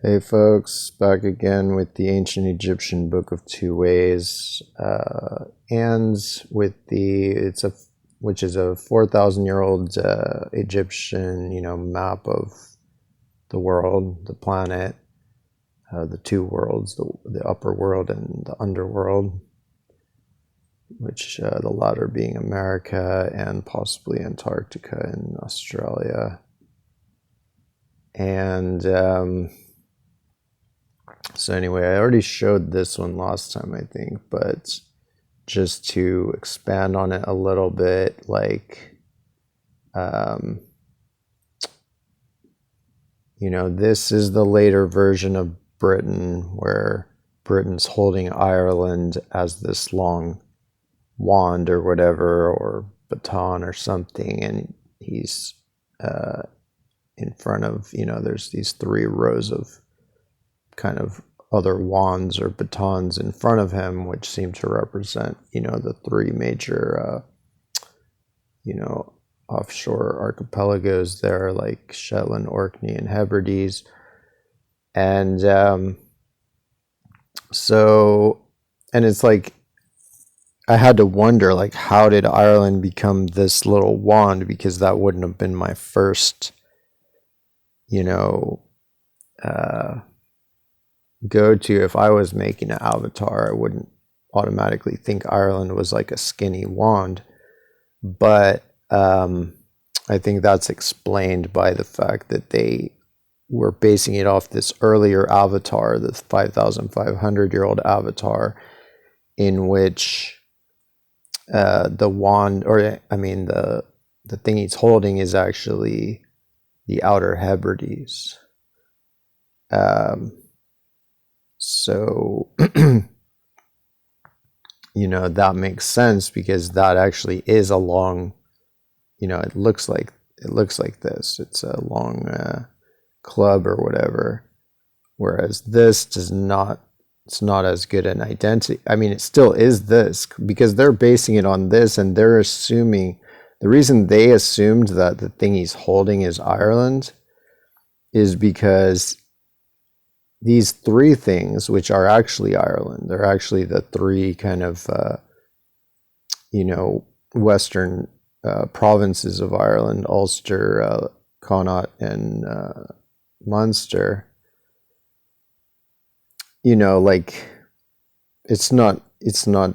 Hey folks, back again with the ancient Egyptian Book of Two Ways, and with which is a 4,000-year-old Egyptian, map of the world, the planet, the two worlds, the upper world and the underworld, which the latter being America and possibly Antarctica and Australia, and so anyway, I already showed this one last time, I think, but just to expand on it a little bit, this is the later version of Britain, where Britain's holding Ireland as this long wand or whatever, or baton or something, and he's in front of, there's these three rows of kind of other wands or batons in front of him, which seem to represent, the three major, offshore archipelagos there, like Shetland, Orkney, and Hebrides. And and it's like, I had to wonder, like, how did Ireland become this little wand? Because that wouldn't have been my first, go to. If I was making an avatar, I wouldn't automatically think Ireland was like a skinny wand, but I think that's explained by the fact that they were basing it off this earlier avatar, the 5,500-year-old avatar, in which the wand, or I mean the thing he's holding, is actually the Outer Hebrides. So, that makes sense, because that actually is a long, it looks like this. It's a long club or whatever. Whereas this does not, it's not as good an identity. I mean, it still is this, because they're basing it on this, and they're assuming, the reason they assumed that the thing he's holding is Ireland is because these three things, which are actually Ireland, they're actually the three kind of, western provinces of Ireland: Ulster, Connaught, and Munster. Like, it's not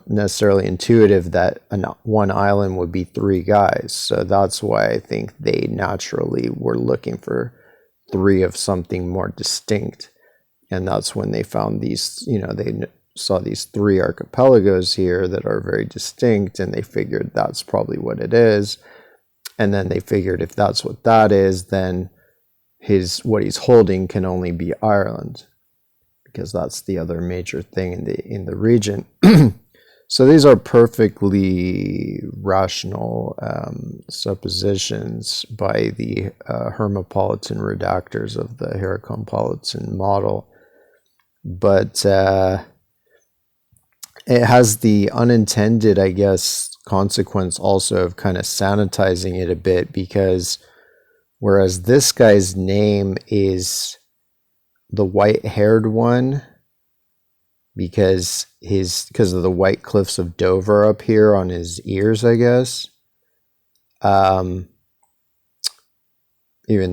necessarily intuitive that one island would be three guys. So that's why I think they naturally were looking for three of something more distinct. And that's when they found these, they saw these three archipelagos here that are very distinct, and they figured that's probably what it is. And then they figured, if that's what that is, then what he's holding can only be Ireland, because that's the other major thing in the region. So these are perfectly rational suppositions by the Hermopolitan redactors of the Heracompolitan model. But it has the unintended, I guess, consequence also of kind of sanitizing it a bit, because whereas this guy's name is the white-haired one, because of the white cliffs of Dover up here on his ears, I guess. Even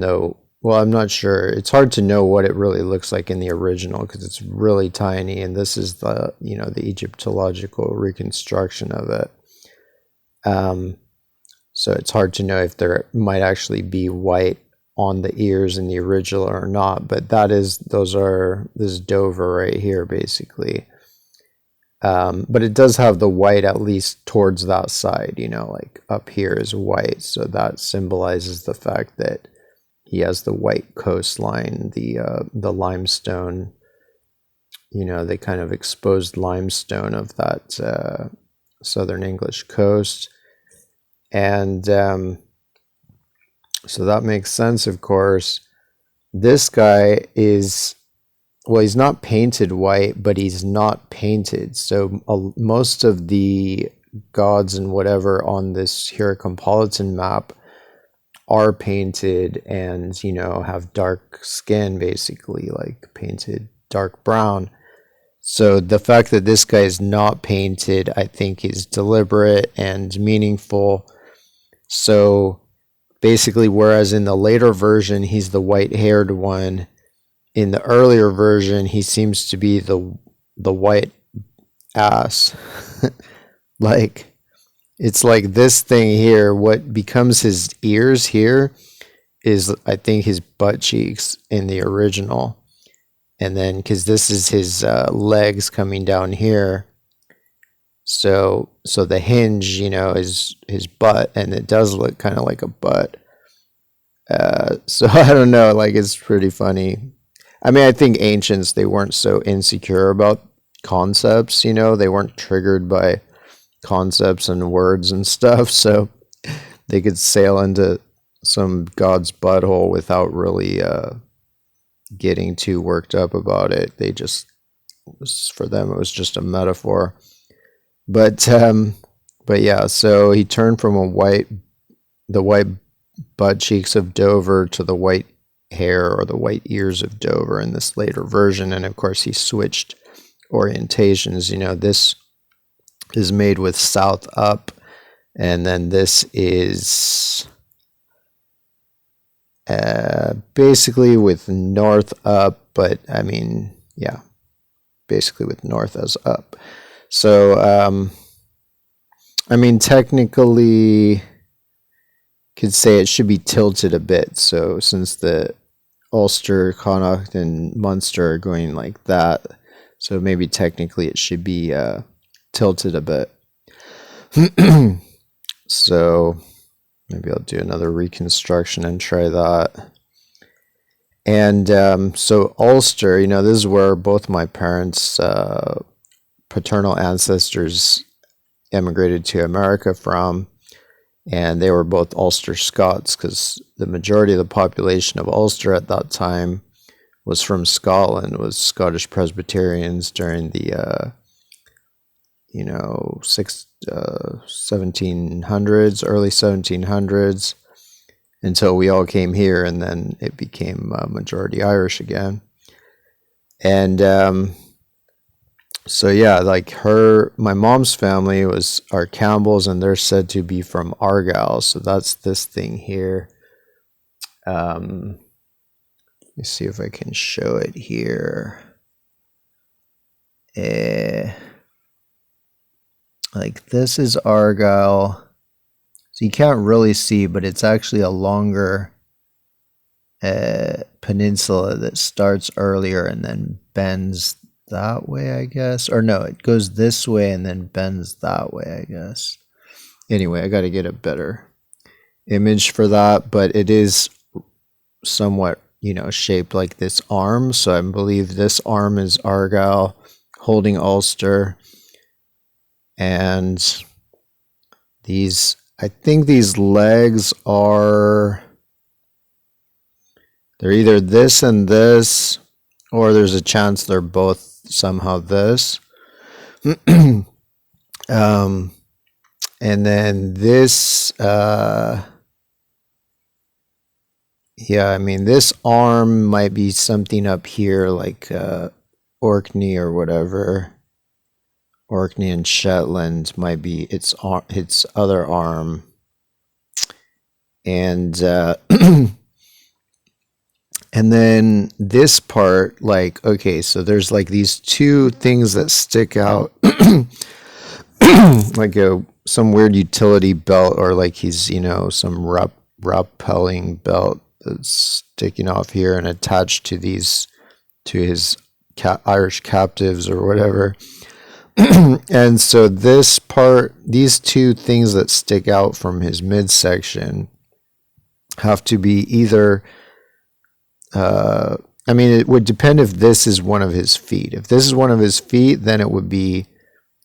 though, well, I'm not sure. It's hard to know what it really looks like in the original, because it's really tiny, and this is the Egyptological reconstruction of it. So it's hard to know if there might actually be white on the ears in the original or not, but this is Dover right here, basically. But it does have the white, at least towards that side, like up here is white, so that symbolizes the fact that he has the white coastline, the limestone, the kind of exposed limestone of that southern English coast. And so that makes sense, of course. This guy is, well, he's not painted white, but he's not painted. So most of the gods and whatever on this Heracompolitan map are painted and, have dark skin, basically, like painted dark brown. So the fact that this guy is not painted, I think, is deliberate and meaningful. So basically, whereas in the later version, he's the white-haired one, in the earlier version, he seems to be the white ass. Like, it's like this thing here, what becomes his ears here is, I think, his butt cheeks in the original. And then, because this is his legs coming down here. So the hinge, is his butt, and it does look kind of like a butt. So I don't know, like, it's pretty funny. I mean, I think ancients, they weren't so insecure about concepts, they weren't triggered by concepts and words and stuff, so they could sail into some god's butthole without really getting too worked up about it. They just, for them, it was just a metaphor. But yeah, so he turned from the white butt cheeks of Dover to the white hair or the white ears of Dover in this later version, and of course he switched orientations. This is made with south up, and then this is basically with north up, but I mean, yeah, basically with north as up. So I mean, technically could say it should be tilted a bit. So since the Ulster, Connacht, and Munster are going like that, so maybe technically it should be tilted a bit. So maybe I'll do another reconstruction and try that. And so Ulster, this is where both my parents' paternal ancestors emigrated to America from, and they were both Ulster Scots, because the majority of the population of Ulster at that time was from Scotland, was Scottish Presbyterians during the 1700s, early 1700s, until we all came here, and then it became majority Irish again. And so yeah, like my mom's family are Campbells, and they're said to be from Argyll. So that's this thing here. Let me see if I can show it here. Like, this is Argyll. So you can't really see, but it's actually a longer peninsula that starts earlier and then bends that way, I guess. Or no, it goes this way and then bends that way, I guess. Anyway, I got to get a better image for that, but it is somewhat, shaped like this arm. So I believe this arm is Argyll holding Ulster. And I think these legs they're either this and this, or there's a chance they're both somehow this. And then this, yeah, I mean, this arm might be something up here, like Orkney or whatever. Orkney and Shetland might be its other arm. And and then this part, like, okay, so there's like these two things that stick out, like some weird utility belt, or like he's, some rappelling belt that's sticking off here and attached to his Irish captives or whatever. And so this part, these two things that stick out from his midsection have to be either, I mean, it would depend if this is one of his feet. If this is one of his feet, then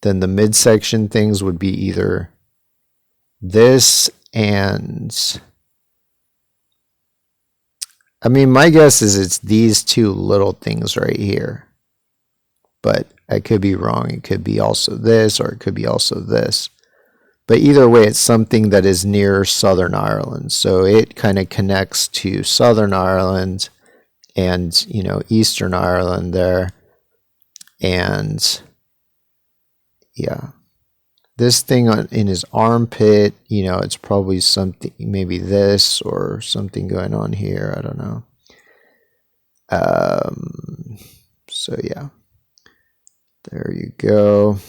then the midsection things would be either this and, I mean, my guess is it's these two little things right here. But I could be wrong. It could be also this, or it could be also this. But either way, it's something that is near Southern Ireland. So it kind of connects to Southern Ireland and, Eastern Ireland there. And yeah, this thing in his armpit, it's probably something, maybe this or something going on here. I don't know. So yeah, there you go.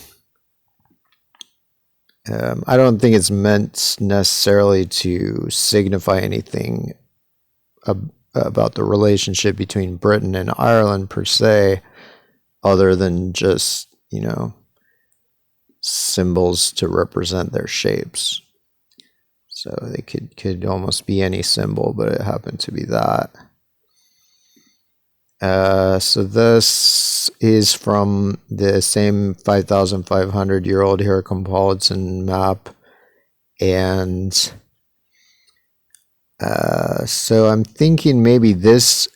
I don't think it's meant necessarily to signify anything about the relationship between Britain and Ireland per se, other than just, symbols to represent their shapes. So they could almost be any symbol, but it happened to be that. So this is from the same 5,500-year-old Hierocompolitan map, and so I'm thinking maybe this.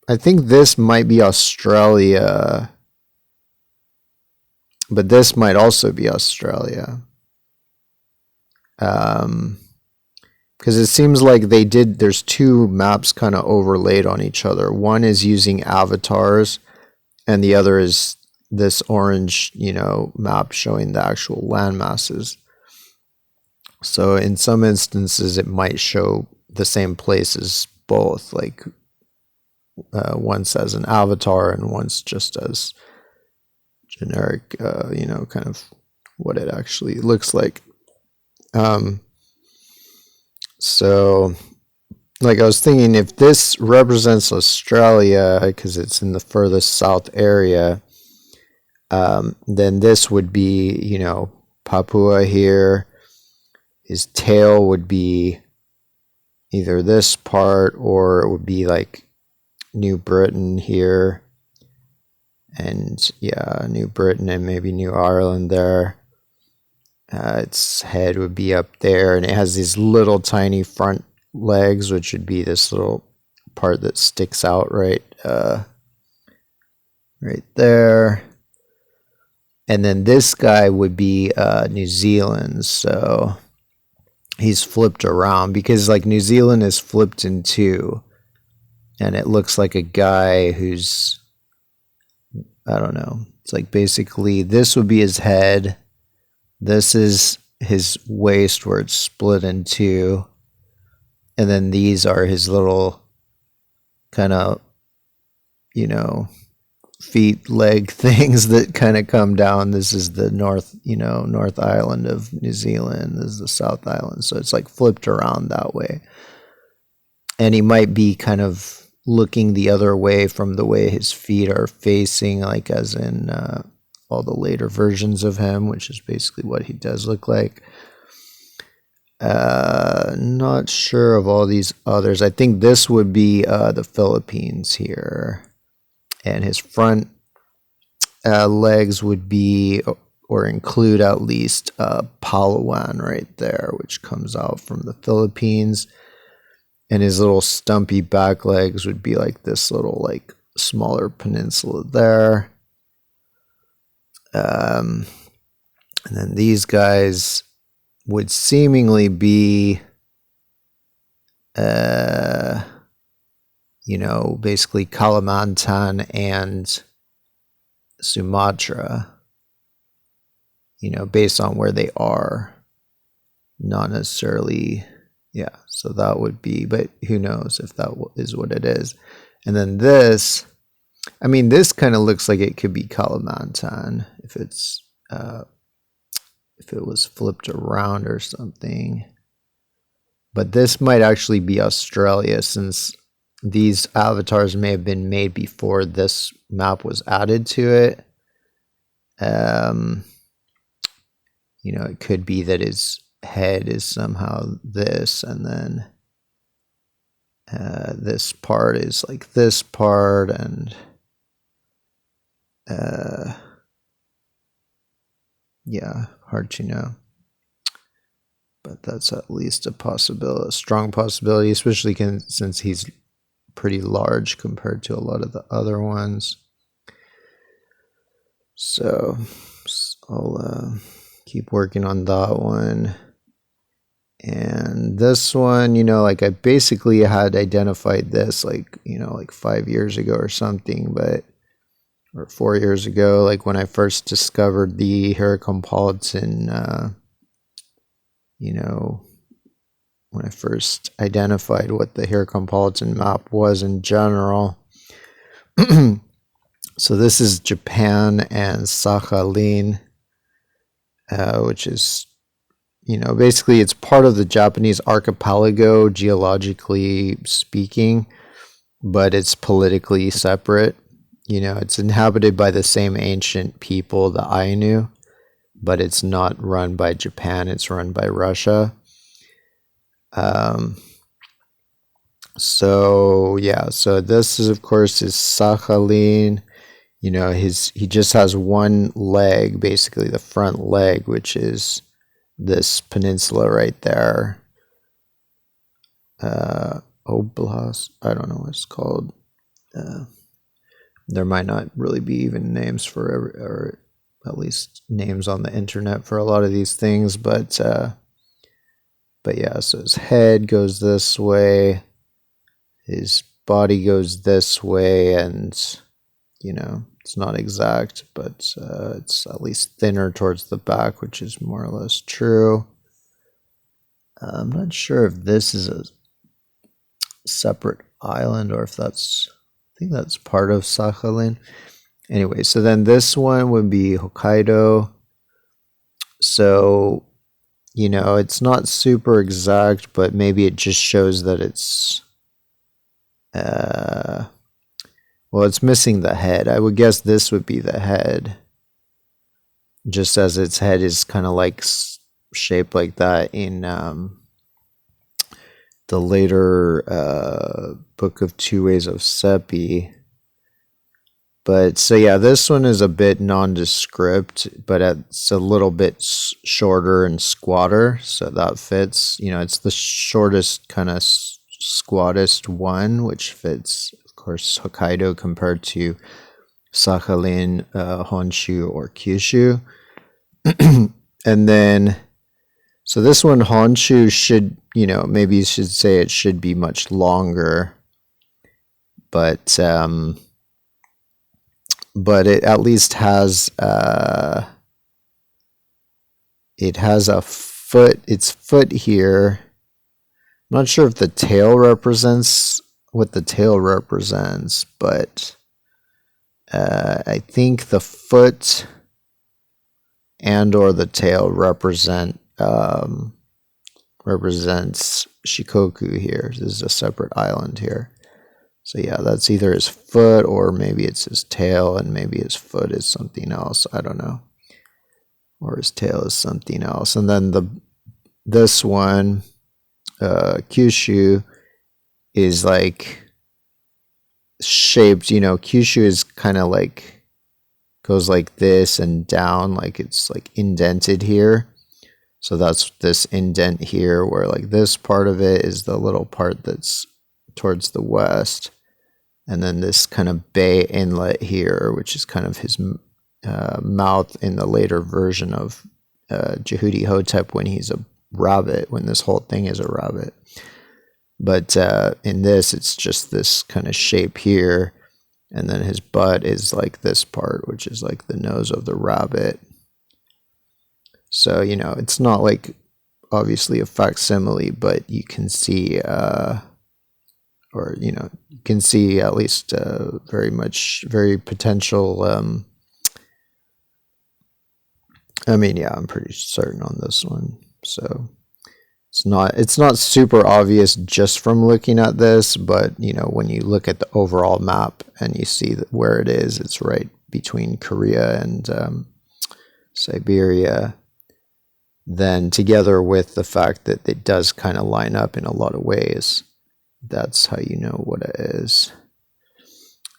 I think this might be Australia, but this might also be Australia. Because it seems like there's two maps kind of overlaid on each other. One is using avatars, and the other is this orange, map showing the actual land masses. So in some instances, it might show the same places both, like once as an avatar and once just as generic, kind of what it actually looks like. So, like I was thinking, if this represents Australia, because it's in the furthest south area, then this would be, Papua here. His tail would be either this part or it would be like New Britain here. And yeah, New Britain and maybe New Ireland there. Its head would be up there, and it has these little tiny front legs, which would be this little part that sticks out right there. And then this guy would be New Zealand, so he's flipped around because like New Zealand is flipped in two, and it looks like a guy who's, I don't know, it's like basically this would be his head. This is his waist where it's split in two. And then these are his little kind of, feet, leg things that kind of come down. This is the North Island of New Zealand. This is the South Island. So it's like flipped around that way. And he might be kind of looking the other way from the way his feet are facing, like as in all the later versions of him, which is basically what he does look like. Not sure of all these others. I think this would be the Philippines here. And his front legs would be, or include at least, Palawan right there, which comes out from the Philippines. And his little stumpy back legs would be like this little, like, smaller peninsula there. And then these guys would seemingly be, basically Kalimantan and Sumatra, based on where they are. Not necessarily, yeah, so that would be, but who knows if that is what it is. And then this, this kind of looks like it could be Kalimantan if it's, if it was flipped around or something. But this might actually be Australia, since these avatars may have been made before this map was added to it. It could be that his head is somehow this, and then this part is like this part, and yeah, hard to know. But that's at least a possibility, a strong possibility, especially since he's pretty large compared to a lot of the other ones. So I'll keep working on that one. And this one, like I basically had identified this like, like 5 years ago or something, or 4 years ago, like when I first discovered the Heracompolitan, when I first identified what the Heracompolitan map was in general. So this is Japan and Sakhalin, which is, basically it's part of the Japanese archipelago, geologically speaking, but it's politically separate. It's inhabited by the same ancient people, the Ainu, but it's not run by Japan, it's run by Russia. So this is, of course, is Sakhalin. He just has one leg, basically the front leg, which is this peninsula right there. Oblast, I don't know what it's called. There might not really be even names for or at least names on the internet for a lot of these things, but yeah, so his head goes this way, his body goes this way, and it's not exact, but it's at least thinner towards the back, which is more or less true. I'm not sure if this is a separate island or if that's, I think that's part of Sakhalin. Anyway, so then this one would be Hokkaido. So, it's not super exact, but maybe it just shows that it's, it's missing the head. I would guess this would be the head, just as its head is kind of like shaped like that in the later Book of Two Ways of Seppi. But so yeah, this one is a bit nondescript, but it's a little bit shorter and squatter, so that fits. It's the shortest, kind of squattest one, which fits, of course, Hokkaido compared to Sakhalin, Honshu, or Kyushu. And then, so this one, Honshu, should, maybe you should say it should be much longer, but it at least has it has a foot, its foot here. I'm not sure if the tail represents what the tail represents, but I think the foot and or the tail represents Shikoku here. This is a separate island here. So yeah, that's either his foot or maybe it's his tail, and maybe his foot is something else. I don't know. Or his tail is something else. And then this one, Kyushu, is like shaped, Kyushu is kind of like goes like this and down, like it's like indented here. So that's this indent here, where like this part of it is the little part that's towards the west, and then this kind of bay inlet here, which is kind of his mouth in the later version of Jehudi Hotep, when he's a rabbit, when this whole thing is a rabbit. But in this, it's just this kind of shape here, and then his butt is like this part, which is like the nose of the rabbit. So, it's not like obviously a facsimile, but you can see you can see at least very potential. I'm pretty certain on this one. So it's not super obvious just from looking at this, but when you look at the overall map and you see where it is, it's right between Korea and Siberia. Then together with the fact that it does kind of line up in a lot of ways, that's how you know what it is.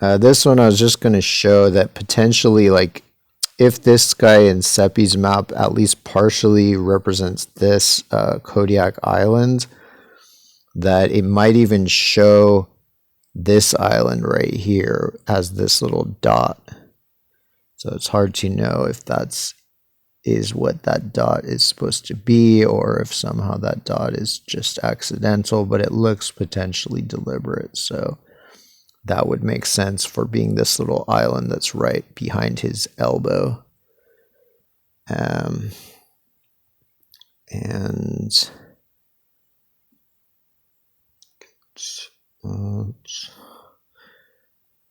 This one I was just going to show that potentially, like, if this guy in Seppi's map at least partially represents this Kodiak Island, that it might even show this island right here as this little dot. So it's hard to know if that's is what that dot is supposed to be, or if somehow that dot is just accidental, but it looks potentially deliberate. So that would make sense for being this little island that's right behind his elbow. And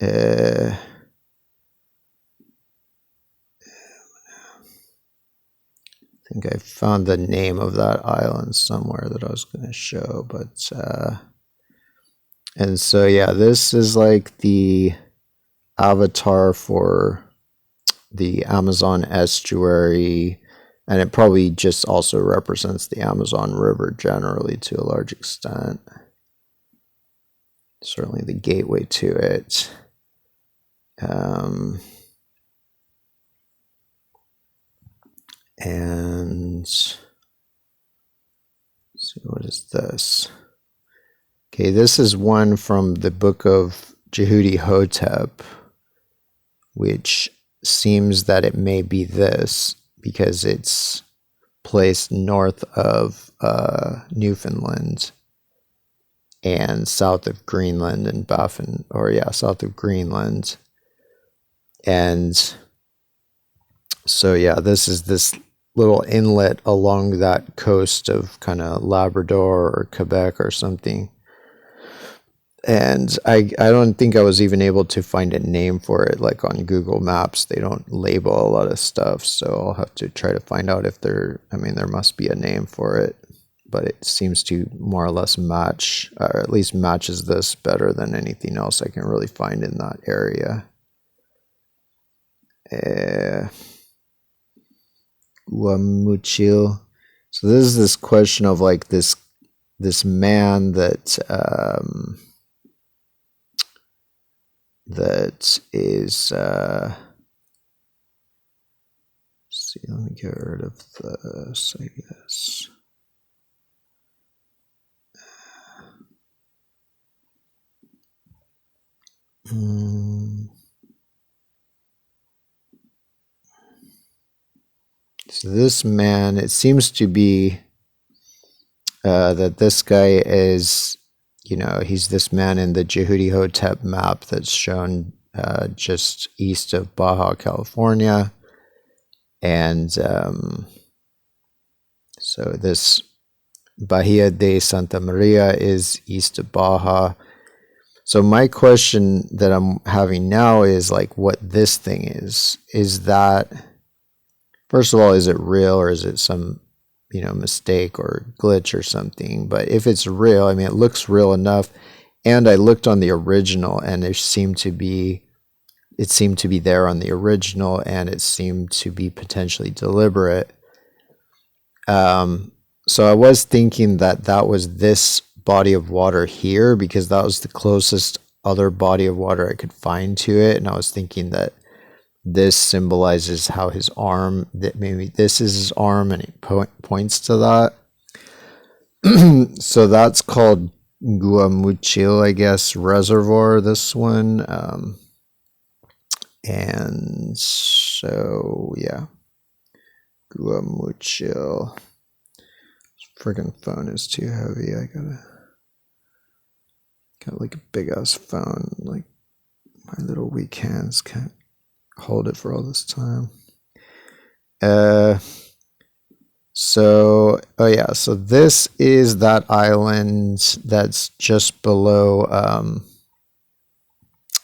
I think I found the name of that island somewhere that I was going to show, but and so yeah, this is like the avatar for the Amazon estuary, and it probably just also represents the Amazon River generally to a large extent. Certainly the gateway to it. And let's see, what is this? Okay, this is one from the book of Jehudi Hotep, which seems that it may be this because it's placed north of Newfoundland and south of Greenland and Baffin, or yeah, south of Greenland. And so yeah, this is this little inlet along that coast of kind of Labrador or Quebec or something. And I don't think I was even able to find a name for it. Like on Google Maps, they don't label a lot of stuff. So I'll have to try to find out if there must be a name for it. But it seems to more or less match, or at least matches this better than anything else I can really find in that area. Guamuchil. So this is this question of like this man that that is see, let me get rid of this, I guess. So this man, it seems to be that this guy is, he's this man in the Jehudi Hotep map that's shown just east of Baja, California. And so this Bahia de Santa Maria is east of Baja. So my question that I'm having now is like what this thing is. Is that, first of all, is it real or is it some, mistake or glitch or something? But if it's real, it looks real enough. And I looked on the original and it seemed to be there on the original, and it seemed to be potentially deliberate. So I was thinking that was this body of water here, because that was the closest other body of water I could find to it. And I was thinking that this symbolizes how his arm, that maybe this is his arm and it points to that. So that's called Guamuchil, I guess, reservoir, this one. And so, yeah, Guamuchil. Friggin' phone is too heavy. I got like a big ass phone. Like my little weak hands can't hold it for all this time. So this is that island that's just below,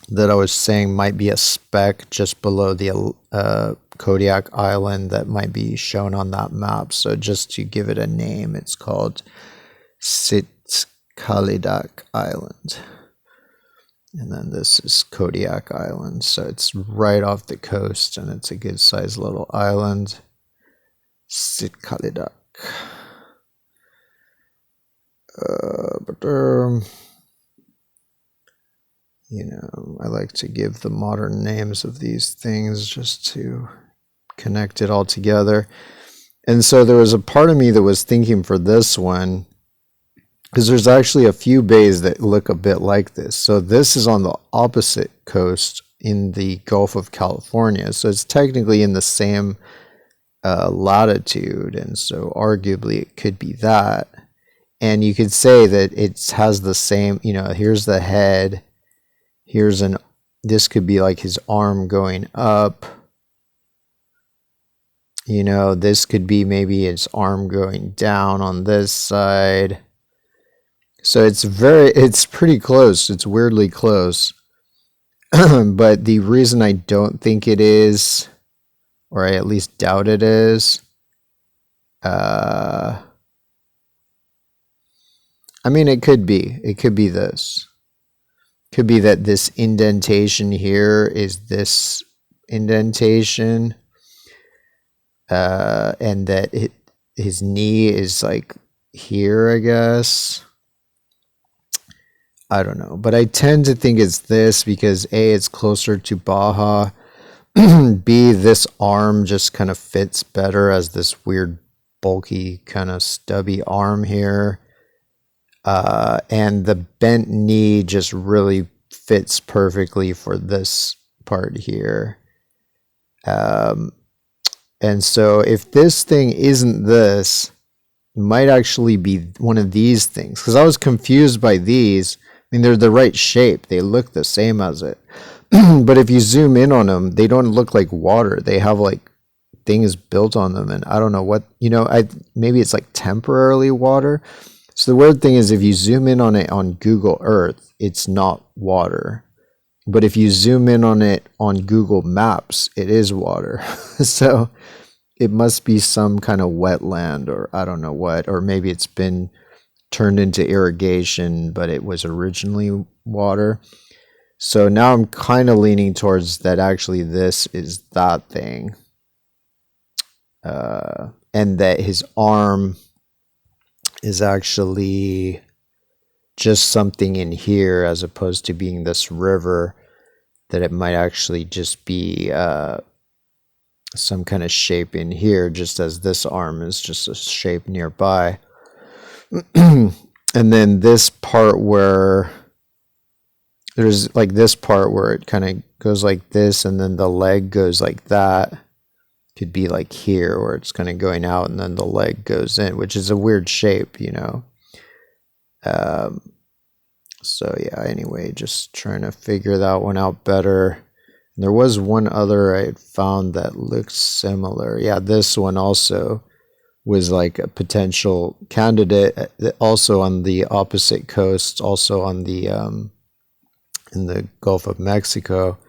that I was saying might be a speck just below the Kodiak Island that might be shown on that map. So just to give it a name, it's called Sitkalidak Island. And then this is Kodiak Island. So it's right off the coast and it's a good sized little island. Sitkalidak. I like to give the modern names of these things just to connect it all together. And so there was a part of me that was thinking for this one, because there's actually a few bays that look a bit like this. So this is on the opposite coast in the Gulf of California. So it's technically in the same latitude, and so arguably it could be that. And you could say that it has the same, here's the head, this could be like his arm going up. This could be maybe his arm going down on this side. So it's pretty close. It's weirdly close. But the reason I don't think it is, or I at least doubt it is, I mean, it could be this. Could be that this indentation here is this indentation, and that his knee is like here, I guess. I don't know, but I tend to think it's this because A, it's closer to Baja. B, this arm just kind of fits better as this weird, bulky, kind of stubby arm here. And the bent knee just really fits perfectly for this part here. And so if this thing isn't this, it might actually be one of these things. Because I was confused by these. I mean, they're the right shape. They look the same as it. But if you zoom in on them, they don't look like water. They have like things built on them. And I don't know what, maybe it's like temporarily water. So the weird thing is if you zoom in on it on Google Earth, it's not water. But if you zoom in on it on Google Maps, it is water. So it must be some kind of wetland or I don't know what, or maybe it's been turned into irrigation, but it was originally water. So now I'm kind of leaning towards that actually this is that thing. And that his arm is actually just something in here as opposed to being this river, that it might actually just be some kind of shape in here, just as this arm is just a shape nearby. And then this part where there's like this part where it kind of goes like this and then the leg goes like that, could be like here where it's kind of going out and then the leg goes in, which is a weird shape, so yeah, anyway, just trying to figure that one out better. And there was one other I had found that looked similar. Yeah, this one also was like a potential candidate, also on the opposite coast, also on the in the Gulf of Mexico,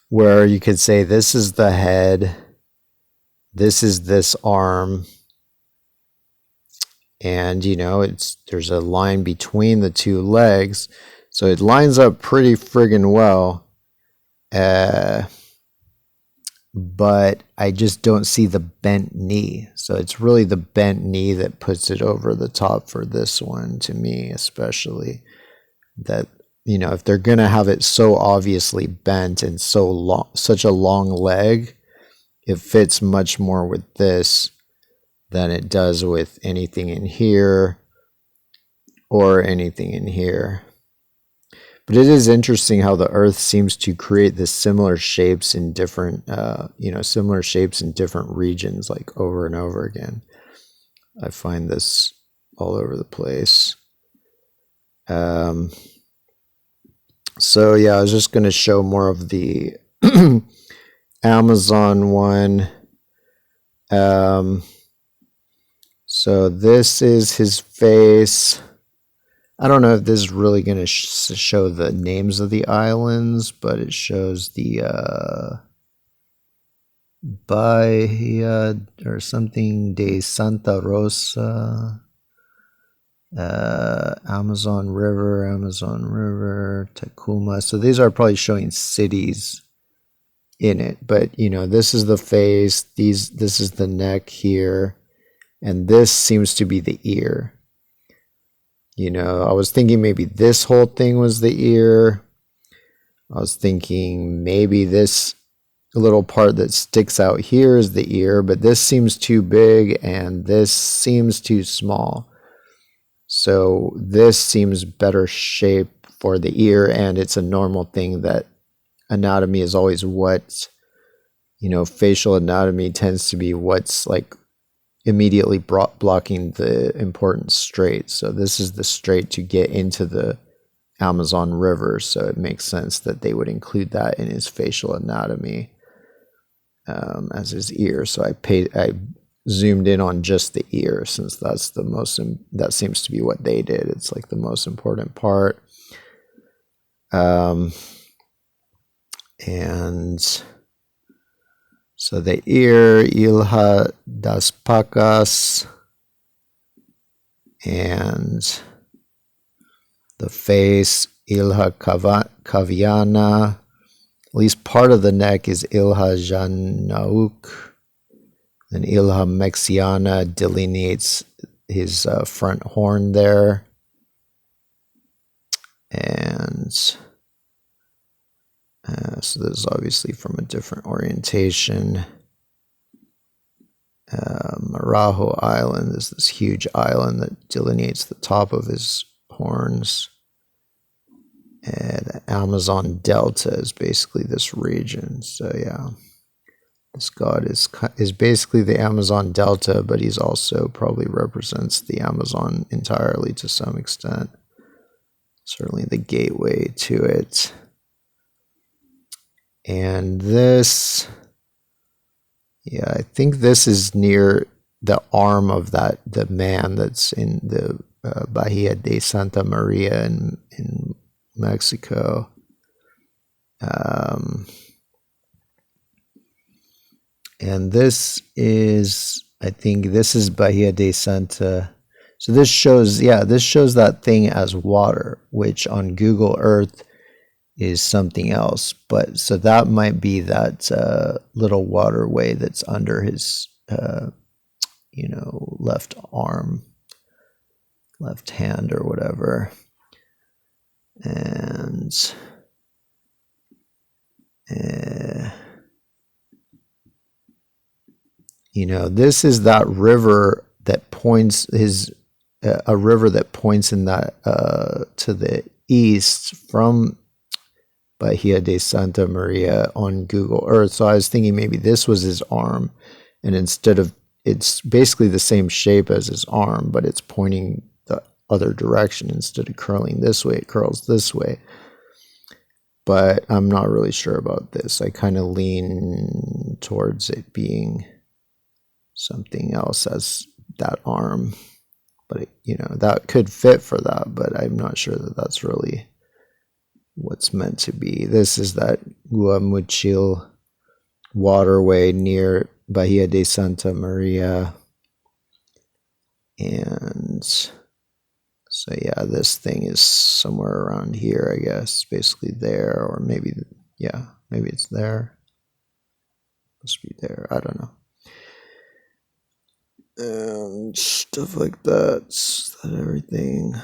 where you could say this is the head, this is this arm, and there's a line between the two legs, so it lines up pretty friggin' well. But I just don't see the bent knee. So it's really the bent knee that puts it over the top for this one, to me especially. That, if they're going to have it so obviously bent and so long, such a long leg, it fits much more with this than it does with anything in here or anything in here. But it is interesting how the Earth seems to create this similar shapes in different, similar shapes in different regions, like over and over again. I find this all over the place. So yeah, I was just going to show more of the Amazon one. So this is his face. I don't know if this is really going to show the names of the islands, but it shows the Bahia or something de Santa Rosa, Amazon River, Tacoma. So these are probably showing cities in it, but this is the face, this is the neck here, and this seems to be the ear. I was thinking maybe this whole thing was the ear. I was thinking maybe this little part that sticks out here is the ear, but this seems too big and this seems too small. So this seems better shape for the ear, and it's a normal thing that anatomy is always what facial anatomy tends to be what's like immediately blocking the important strait. So this is the strait to get into the Amazon River. So it makes sense that they would include that in his facial anatomy as his ear. So I zoomed in on just the ear since that's the most, that seems to be what they did. It's like the most important part. And so the ear, Ilha das Pacas, and the face, Ilha Caviana. At least part of the neck is Ilha Janauk. And Ilha Mexiana delineates his front horn there. And so this is obviously from a different orientation. Marajo Island is this huge island that delineates the top of his horns. And the Amazon Delta is basically this region. So yeah, this god is basically the Amazon Delta, but he's also probably represents the Amazon entirely to some extent. Certainly the gateway to it. And this, yeah, I think this is near the arm of the man that's in the Bahia de Santa Maria in Mexico. And this is, I think this is Bahia de Santa. So this shows that thing as water, which on Google Earth is something else. But so that might be that little waterway that's under his, left arm, left hand or whatever. And this is that river that points a river that points in that to the east from Bahia de Santa Maria on Google Earth. So I was thinking maybe this was his arm, and it's basically the same shape as his arm, but it's pointing the other direction. Instead of curling this way, it curls this way. But I'm not really sure about this. I kind of lean towards it being something else as that arm. But, that could fit for that, but I'm not sure that that's really what's meant to be. This is that Guamuchil waterway near Bahia de Santa Maria. And so, yeah, this thing is somewhere around here, I guess, basically there, or maybe it's there. Must be there. I don't know. And stuff like that. Everything.